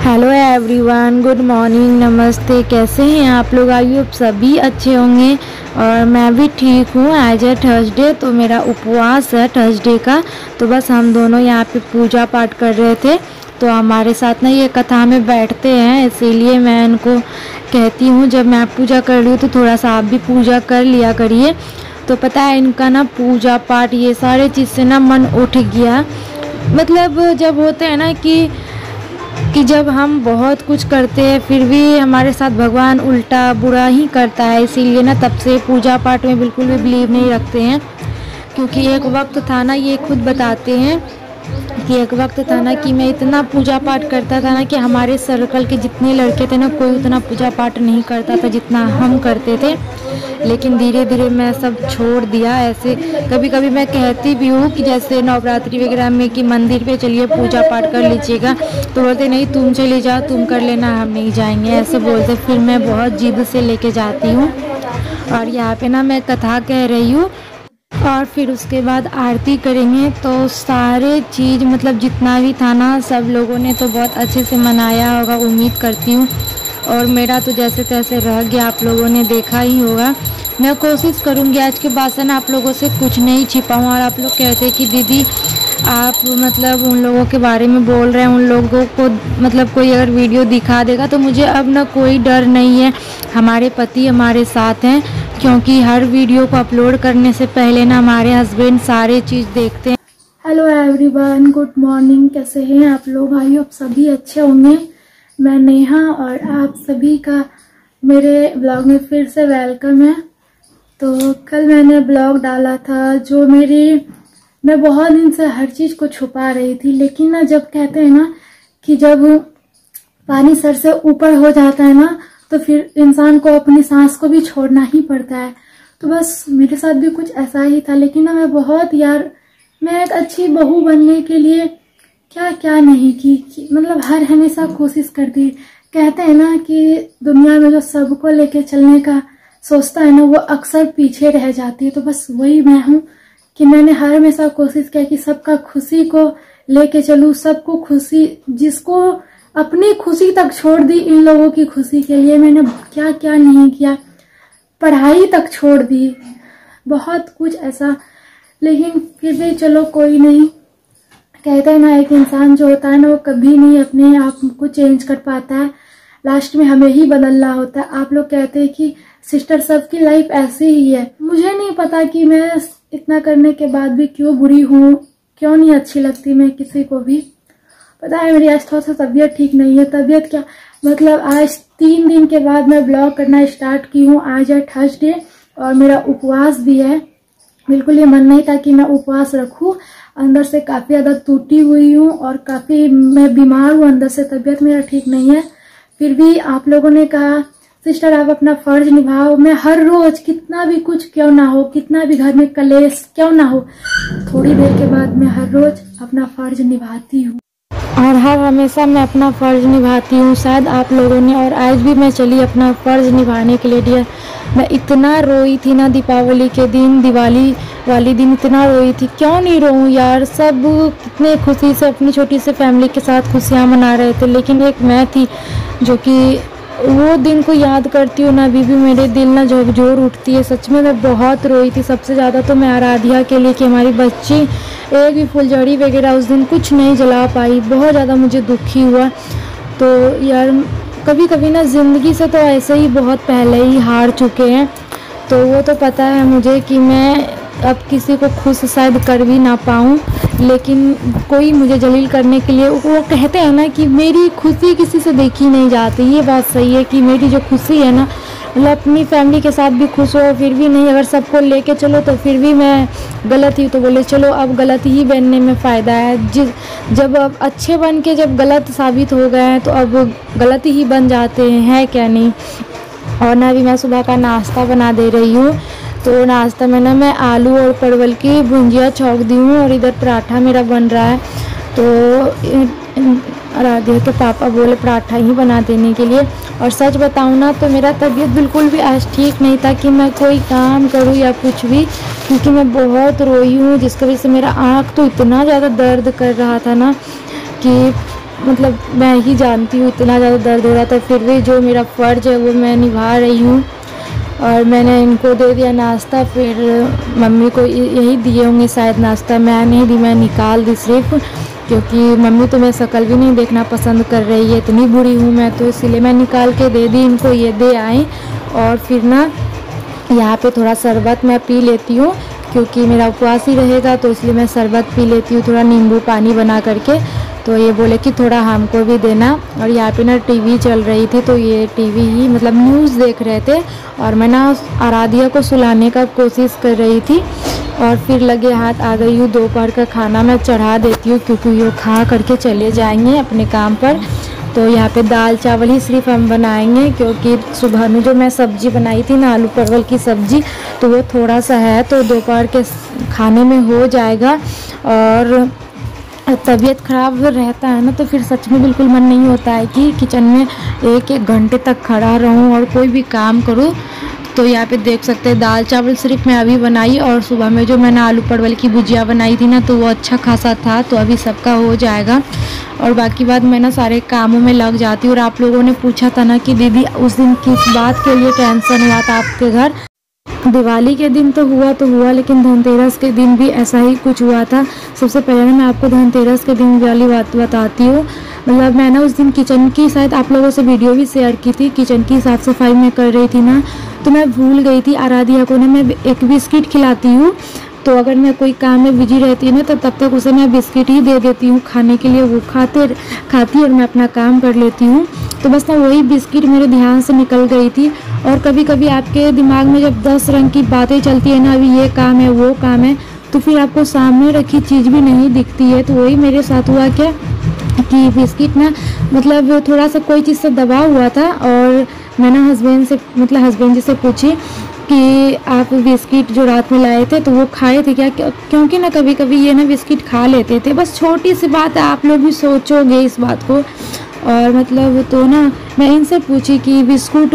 Hello everyone, good morning, नमस्ते। कैसे हैं आप लोग? आई होप सभी अच्छे होंगे और मैं भी ठीक हूँ। आज है थर्सडे, तो मेरा उपवास है थर्सडे का। तो बस हम दोनों यहाँ पे पूजा पाठ कर रहे थे, तो हमारे साथ ना ये कथा में बैठते हैं, इसीलिए मैं इनको कहती हूँ जब मैं पूजा कर रही हूँ तो थोड़ा सा आप भी पूजा कर लिया करिए। तो पता है इनका ना पूजा पाठ ये सारे चीज़ से ना मन उठ गया। मतलब जब होते हैं ना कि जब हम बहुत कुछ करते हैं फिर भी हमारे साथ भगवान उल्टा बुरा ही करता है, इसीलिए ना तब से पूजा पाठ में बिल्कुल भी बिलीव नहीं रखते हैं। क्योंकि एक वक्त था ना, ये खुद बताते हैं कि एक वक्त था ना कि मैं इतना पूजा पाठ करता था ना कि हमारे सर्कल के जितने लड़के थे ना कोई उतना पूजा पाठ नहीं करता था जितना हम करते थे। लेकिन धीरे धीरे मैं सब छोड़ दिया। ऐसे कभी कभी मैं कहती भी हूँ कि जैसे नवरात्रि वगैरह में कि मंदिर पे चलिए पूजा पाठ कर लीजिएगा, तो बोलते नहीं तुम चले जाओ, तुम कर लेना, हम नहीं जाएंगे, ऐसे बोलते। फिर मैं बहुत जिद से लेके जाती हूँ। और यहाँ पे ना मैं कथा कह रही हूँ और फिर उसके बाद आरती करेंगे। तो सारे चीज़ मतलब जितना भी था ना सब लोगों ने तो बहुत अच्छे से मनाया होगा, उम्मीद करती हूँ। और मेरा तो जैसे तैसे रह गया, आप लोगों ने देखा ही होगा। मैं कोशिश करूँगी आज के बाद से ना आप लोगों से कुछ नहीं छिपाऊँ। और आप लोग कहते हैं कि दीदी आप मतलब उन लोगों के बारे में बोल रहे हैं, उन लोगों को मतलब कोई अगर वीडियो दिखा देगा, तो मुझे अब ना कोई डर नहीं है। हमारे पति हमारे साथ हैं, क्योंकि हर वीडियो को अपलोड करने से पहले ना हमारे हस्बैंड सारे चीज़ देखते हैं। Hello everyone, good morning. कैसे हैं आप लोग? आई होप सभी अच्छे होंगे। मैं नेहा और आप सभी का मेरे ब्लॉग में फिर से वेलकम है। तो कल मैंने ब्लॉग डाला था जो मैं बहुत दिन से हर चीज़ को छुपा रही थी, लेकिन ना जब कहते हैं ना कि जब पानी सर से ऊपर हो जाता है ना तो फिर इंसान को अपनी सांस को भी छोड़ना ही पड़ता है। तो बस मेरे साथ भी कुछ ऐसा ही था। लेकिन ना मैं एक अच्छी बहू बनने के लिए क्या क्या नहीं की मतलब हर हमेशा कोशिश करती। कहते हैं ना कि दुनिया में जो सबको लेके चलने का सोचता है ना वो अक्सर पीछे रह जाती है। तो बस वही मैं हूँ कि मैंने हर हमेशा कोशिश किया कि सबका खुशी को लेके चलूँ, सबको खुशी, जिसको अपनी खुशी तक छोड़ दी इन लोगों की खुशी के लिए। मैंने क्या क्या नहीं किया, पढ़ाई तक छोड़ दी, बहुत कुछ ऐसा। लेकिन फिर भी चलो कोई नहीं। कहते हैं ना एक इंसान जो होता है ना वो कभी नहीं अपने आप को चेंज कर पाता है, लास्ट में हमें ही बदलना होता है। आप लोग कहते हैं कि सिस्टर सबकी लाइफ ऐसी ही है। मुझे नहीं पता कि मैं इतना करने के बाद भी क्यों बुरी हूँ, क्यों नहीं अच्छी लगती मैं किसी को भी। पता है मेरी आज थोड़ा सा तबीयत ठीक नहीं है। तबीयत क्या मतलब, आज 3 दिन के बाद मैं ब्लॉग करना स्टार्ट की हूँ। आज है थर्सडे और मेरा उपवास भी है। बिल्कुल ये मन नहीं था कि मैं उपवास रखूं। अंदर से काफ़ी ज़्यादा टूटी हुई हूँ और काफ़ी मैं बीमार हूँ, अंदर से तबीयत मेरा ठीक नहीं है। फिर भी आप लोगों ने कहा सिस्टर आप अपना फर्ज निभाओ। मैं हर रोज कितना भी कुछ क्यों ना हो, कितना भी घर में कलेश क्यों ना हो, थोड़ी देर के बाद मैं हर रोज अपना फर्ज निभाती हूँ और हर हमेशा मैं अपना फ़र्ज निभाती हूँ। शायद आप लोगों ने, और आज भी मैं चली अपना फ़र्ज निभाने के लिए। डियर मैं इतना रोई थी ना दीपावली के दिन, दिवाली वाली दिन इतना रोई थी। क्यों नहीं रोऊँ यार, सब कितने खुशी से अपनी छोटी सी फैमिली के साथ खुशियाँ मना रहे थे, लेकिन एक मैं थी जो कि वो दिन को याद करती हूँ ना अभी भी मेरे दिल ना झकझोर उठती है। सच में मैं बहुत रोई थी। सबसे ज़्यादा तो मैं आराध्या के लिए कि हमारी बच्ची एक भी फुलझड़ी वगैरह उस दिन कुछ नहीं जला पाई, बहुत ज़्यादा मुझे दुखी हुआ। तो यार कभी कभी ना ज़िंदगी से तो ऐसे ही बहुत पहले ही हार चुके हैं। तो वो तो पता है मुझे कि मैं अब किसी को खुश शायद कर भी ना पाऊँ, लेकिन कोई मुझे जलील करने के लिए, वो कहते हैं ना कि मेरी खुशी किसी से देखी नहीं जाती। ये बात सही है कि मेरी जो खुशी है ना मतलब अपनी फैमिली के साथ भी खुश हो, फिर भी नहीं, अगर सबको लेके चलो तो फिर भी मैं गलत ही, तो बोले चलो अब गलत ही बनने में फ़ायदा है। जब अब अच्छे बन के जब गलत साबित हो गए हैं तो अब गलत ही बन जाते हैं, है क्या नहीं। और ना भी मैं सुबह का नाश्ता बना दे रही हूँ। तो नाश्ता में ना मैं आलू और परवल की भुंजिया छौंक दी हूँ और इधर पराठा मेरा बन रहा है। तो आराध्या के पापा बोले पराठा ही बना देने के लिए। और सच बताऊँ ना तो मेरा तबीयत बिल्कुल भी आज ठीक नहीं था कि मैं कोई काम करूँ या कुछ भी, क्योंकि मैं बहुत रोई हूँ, जिसकी वजह से मेरा आँख तो इतना ज़्यादा दर्द कर रहा था ना कि मतलब मैं ही जानती हूँ इतना ज़्यादा दर्द हो रहा था, फिर भी जो मेरा फ़र्ज़ है वो मैं निभा रही हूँ। और मैंने इनको दे दिया नाश्ता, फिर मम्मी को यही दिए होंगे शायद नाश्ता, मैं नहीं दी, मैं निकाल दी सिर्फ, क्योंकि मम्मी तो मैं शक्ल भी नहीं देखना पसंद कर रही है, इतनी बुरी हूँ मैं, तो इसीलिए मैं निकाल के दे दी इनको, ये दे आए। और फिर ना यहाँ पे थोड़ा शरबत मैं पी लेती हूँ, क्योंकि मेरा उपवास ही रहेगा, तो इसलिए मैं शरबत पी लेती हूँ थोड़ा नींबू पानी बना करके। तो ये बोले कि थोड़ा हमको भी देना। और यहाँ पे ना टीवी चल रही थी, तो ये टीवी ही मतलब न्यूज़ देख रहे थे, और मैं ना आराध्या को सुलाने का कोशिश कर रही थी। और फिर लगे हाथ आ गई हूँ, दोपहर का खाना मैं चढ़ा देती हूँ, क्योंकि ये खा करके चले जाएंगे अपने काम पर। तो यहाँ पे दाल चावल ही सिर्फ हम बनाएंगे, क्योंकि सुबह में जो मैं सब्ज़ी बनाई थी ना, आलू परवल की सब्ज़ी, तो वो थोड़ा सा है, तो दोपहर के खाने में हो जाएगा। और तबीयत ख़राब रहता है ना, तो फिर सच में बिल्कुल मन नहीं होता है कि किचन में एक एक घंटे तक खड़ा रहूं और कोई भी काम करूं। तो यहाँ पे देख सकते हैं दाल चावल सिर्फ मैं अभी बनाई, और सुबह में जो मैंने आलू परवल की भुजिया बनाई थी ना, तो वो अच्छा खासा था, तो अभी सबका हो जाएगा। और बाकी बात मैं ना सारे कामों में लग जाती हूँ। और आप लोगों ने पूछा था ना कि दीदी उस दिन किस बात के लिए टेंशन हुआ था आपके घर। दिवाली के दिन तो हुआ, लेकिन धनतेरस के दिन भी ऐसा ही कुछ हुआ था। सबसे पहले मैं आपको धनतेरस के दिन वाली बात बताती हूँ। मतलब मैं ना उस दिन किचन की शायद आप लोगों से वीडियो भी शेयर की थी, किचन की साफ़ सफाई मैं कर रही थी ना, तो मैं भूल गई थी आराध्या को ना मैं एक बिस्किट खिलाती हूँ। तो अगर मैं कोई काम में बिजी रहती हूँ ना, तो तब तक उसे मैं बिस्किट ही दे देती हूँ खाने के लिए, वो खाती और मैं अपना काम कर लेती हूँ। तो बस ना वही बिस्किट मेरे ध्यान से निकल गई थी। और कभी कभी आपके दिमाग में जब 10 रंग की बातें चलती है ना, अभी ये काम है वो काम है, तो फिर आपको सामने रखी चीज़ भी नहीं दिखती है। तो वही मेरे साथ हुआ क्या कि बिस्किट ना मतलब थोड़ा सा कोई चीज़ से दबा हुआ था, और मैं ना हस्बैंड जी से पूछी कि आप बिस्किट जो रात में लाए थे तो वो खाए थे क्या, क्योंकि ना कभी कभी ये ना बिस्किट खा लेते थे। बस छोटी सी बात है, आप लोग भी सोचोगे इस बात को। और मतलब तो ना मैं इनसे पूछी कि बिस्कुट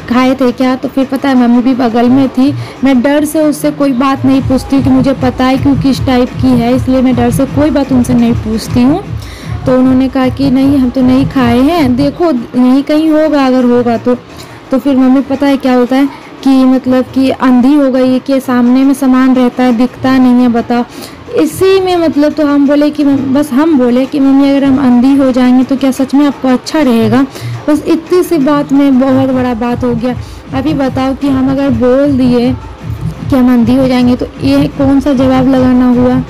खाए थे क्या, तो फिर पता है मम्मी भी बगल में थी। मैं डर से उससे कोई बात नहीं पूछती हूँ कि मुझे पता है कि किस टाइप की है, इसलिए मैं डर से कोई बात उनसे नहीं पूछती हूँ। तो उन्होंने कहा कि नहीं हम तो नहीं खाए हैं, देखो यहीं कहीं होगा, अगर होगा तो फिर मम्मी पता है क्या होता है कि मतलब कि अंधी हो गई कि सामने में सामान रहता है दिखता नहीं है, बताओ। इसी में मतलब तो हम बोले कि मम्मी अगर हम अंधी हो जाएंगे तो क्या सच में आपको अच्छा रहेगा। बस इतनी सी बात में बहुत बड़ा बात हो गया। अभी बताओ कि हम अगर बोल दिए कि हम अंधी हो जाएंगे तो ये कौन सा जवाब लगाना हुआ।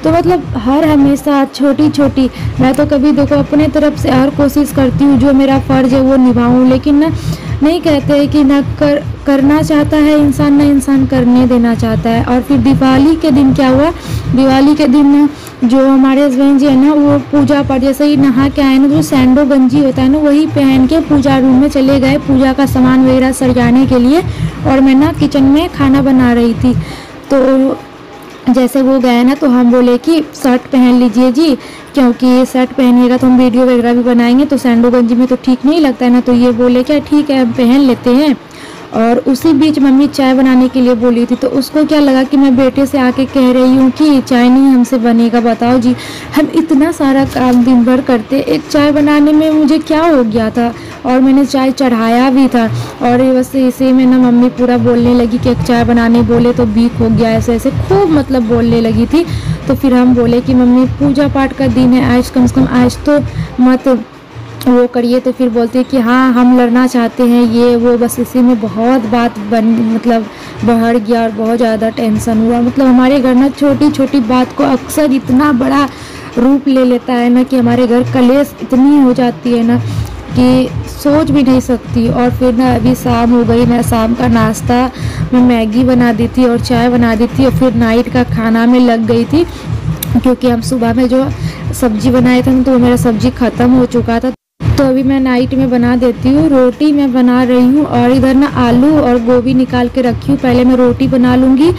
तो मतलब हर हमेशा छोटी मैं तो कभी देखो अपने तरफ से हर कोशिश करती हूँ, जो मेरा फ़र्ज़ है वो निभाऊँ, लेकिन ना नहीं कहते हैं कि ना करना चाहता है इंसान, ना इंसान करने देना चाहता है। और फिर दिवाली के दिन क्या हुआ, दिवाली के दिन जो हमारे हस्बैंड जी है ना, वो पूजा पाठ जैसे ही नहा के आए ना, जो सैंडो गंजी होता है ना वही पहन के पूजा रूम में चले गए पूजा का सामान वगैरह सजाने के लिए। और मैं ना किचन में खाना बना रही थी, तो जैसे वो गए ना तो हम बोले कि शर्ट पहन लीजिए जी, क्योंकि शर्ट पहनिएगा तो हम वीडियो वगैरह भी बनाएंगे, तो सैंडो गंजी में तो ठीक नहीं लगता है ना। तो ये बोले क्या ठीक है हम पहन लेते हैं। और उसी बीच मम्मी चाय बनाने के लिए बोली थी, तो उसको क्या लगा कि मैं बेटे से आके कह रही हूँ कि चाय नहीं हमसे बनेगा। बताओ जी, हम इतना सारा काम दिन भर करते, एक चाय बनाने में मुझे क्या हो गया था, और मैंने चाय चढ़ाया भी था। और बस इसे में ना मम्मी पूरा बोलने लगी कि एक चाय बनाने बोले तो वीक हो गया, ऐसे ऐसे खूब मतलब बोलने लगी थी। तो फिर हम बोले कि मम्मी पूजा पाठ का दिन है, आज कम से कम आज तो मत वो करिए। तो फिर बोलते हैं कि हाँ हम लड़ना चाहते हैं ये वो, बस इसी में बहुत बात मतलब बढ़ गया और बहुत ज़्यादा टेंशन हुआ। मतलब हमारे घर ना छोटी छोटी बात को अक्सर इतना बड़ा रूप ले लेता है ना कि हमारे घर कलेश इतनी हो जाती है ना कि सोच भी नहीं सकती। और फिर ना अभी शाम हो गई, मैं शाम का नाश्ता मैं मैगी बना दी थी और चाय बना दी थी, और फिर नाइट का खाना में लग गई थी, क्योंकि हम सुबह में जो सब्जी बनाए थे तो मेरा सब्जी ख़त्म हो चुका था। तो अभी मैं नाइट में बना देती हूँ। रोटी मैं बना रही हूँ, और इधर ना आलू और गोभी निकाल के रखी हूँ। पहले मैं रोटी बना लूँगी,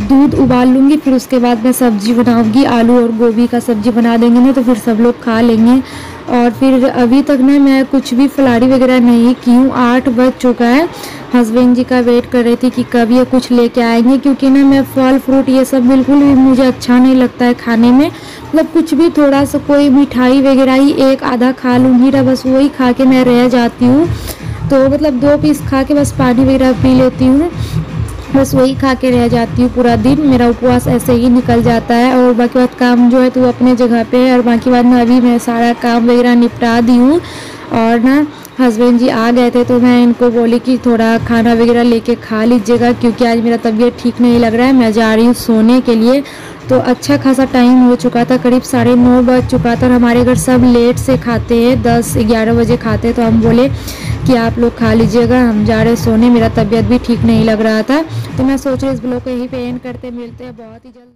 दूध उबाल लूँगी, फिर उसके बाद मैं सब्जी बनाऊँगी। आलू और गोभी का सब्जी बना देंगे ना तो फिर सब लोग खा लेंगे। और फिर अभी तक ना मैं कुछ भी फलाड़ी वगैरह नहीं की हूँ, 8 बज चुका है। हस्बैंड जी का वेट कर रही थी कि कब ये कुछ लेके आएंगे, क्योंकि ना मैं फल फ्रूट ये सब बिल्कुल भी मुझे अच्छा नहीं लगता है खाने में। मतलब कुछ भी थोड़ा सा कोई मिठाई वगैरह ही एक आधा खा लूँगी ना, बस वही खा के मैं रह जाती हूँ। तो मतलब 2 पीस खा के बस पानी वगैरह पी लेती हूँ, बस वही खा के रह जाती हूँ। पूरा दिन मेरा उपवास ऐसे ही निकल जाता है। और बाकी बात काम जो है तो वो अपने जगह पे है। और बाकी बात ना अभी मैं सारा काम वगैरह निपटा दी हूँ। और ना हस्बैंड जी आ गए थे तो मैं इनको बोली कि थोड़ा खाना वगैरह लेके खा लीजिएगा, क्योंकि आज मेरा तबीयत ठीक नहीं लग रहा है, मैं जा रही हूँ सोने के लिए। तो अच्छा खासा टाइम हो चुका था, करीब 9:30 बज चुका था। और हमारे घर सब लेट से खाते हैं, 10-11 बजे खाते हैं। तो हम बोले कि आप लोग खा लीजिएगा, हम जा रहे सोने, मेरा तबीयत भी ठीक नहीं लग रहा था। तो मैं सोच रही इस ब्लॉग को यहीं पे एंड करते, मिलते हैं बहुत ही जल्द।